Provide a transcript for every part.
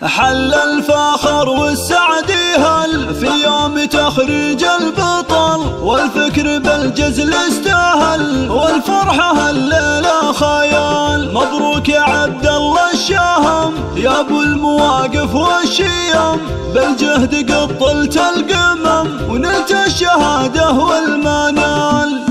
حل الفخر والسعد يهل في يوم تخريج البطل، والفكر بالجزل استاهل، والفرحة الليلة خيال. مبروك يا عبد الله الشاهم يا ابو المواقف والشيم، بالجهد قطلت القمم ونلت الشهادة والمنال.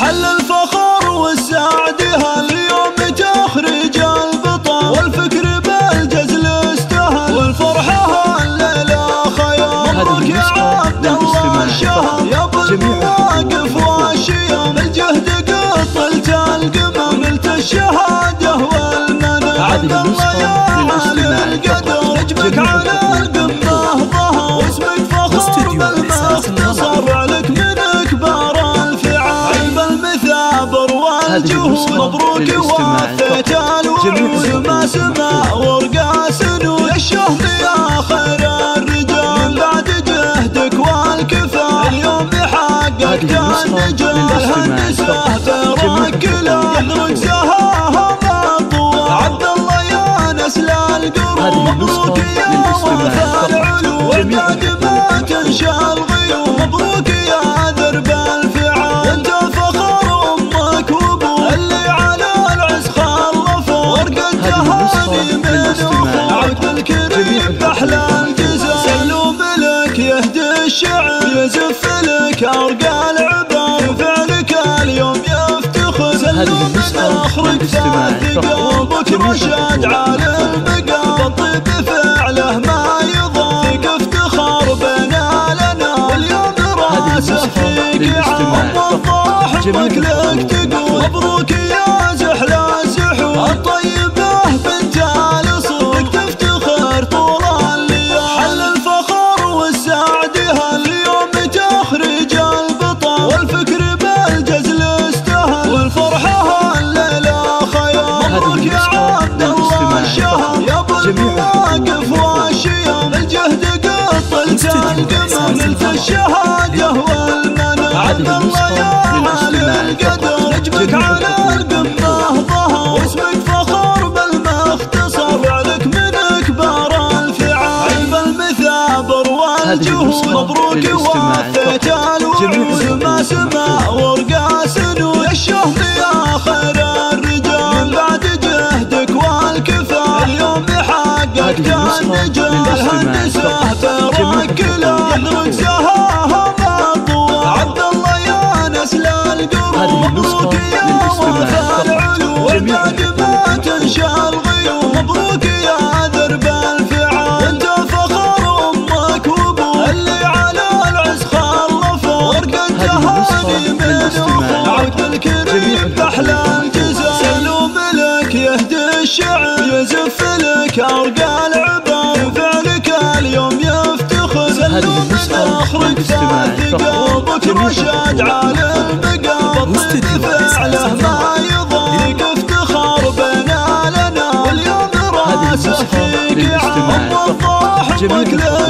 حل الفخر والسعد يهل يوم تخريج البطل، والفكر بالجزل استاهل، والفرحة الليلة خيال. مبروك يا عبد الله الشاهم يا ابو المواقف والشيم، بالجهد قطلت القمم ونلت الشهادة والمنال. عبد الله يا عالي القدر اجبك على القمة ظهر، واسمك فخر بالمختصر لك من كبار الفعال. عيب المثابر والجهود مبروك وفيت الورود، ما سما ورقا سنود الشهم يا خير الرجال. بعد جهدك والكفاح اليوم حققت النجاح، هندسه غيرك لا يحرق سهاها مطوى. عبد الله يا نسل القروب مبروك يا وفى العلوم، والبعد ما تنشى الغيوم مبروك يا درب الفعال. انت فخر امك وابوك اللي على العز خلفوا، ورقة تهاني من اخوك عبد الكريم باحلى الجزاء. سلوم لك يهدي الشعر يزف لك ارقى العبار، فعلك اليوم يفتخر. سلوم اخرك ذات قلبك رشاد على المقام، الطيب فعله ما يضام، فيك افتخار بنا لنا، واليوم راسه فيك عام وضاح امك لك تقول. مبروك يا زحلى الزحول الطيبة بنت الاصول، لك تفتخر طول الليال. حل الفخر والسعد يهل يوم تخريج البطل، والفكر بالجزل استاهل، والفرحة الليلة خيال. مبروك يا عبد الله الشاهم يا ابو المواقف والشيم، الجهد قطلت القمم نلت الشهادة والمنال. عبد الله يا عالي القدر اجبك على القمة ظهر، واسمك فخر بالمختصر لك من كبار الفعال. عيب المثابر والجهود مبروك وفيت الورود، ما سما ورقا سنود الشهم يا خير الرجال. بعد جهدك والكفاح اليوم حققت النجاح، هندسه غيرك لا يحرق سهاها مطوى. عبد الله يا نسل القروب مبروك يا وفى العلوم، والبعد ما تنشى الغيوم مبروك يا درب الفعال. انت فخر امك وابوك اللي على العز خلفوا، ورقة تهاني من اخوك عبد الكريم باحلى الجزاء. سلوم لك يهدي الشعر يزف لك ارقى العبار، فعلك اليوم يفتخر. سلوم اخرك ذات قلبك رشاد على المقام، الطيب فعله ما يضام، فيك افتخار بنا لنا، واليوم راسه فيك عام وضاح امك لك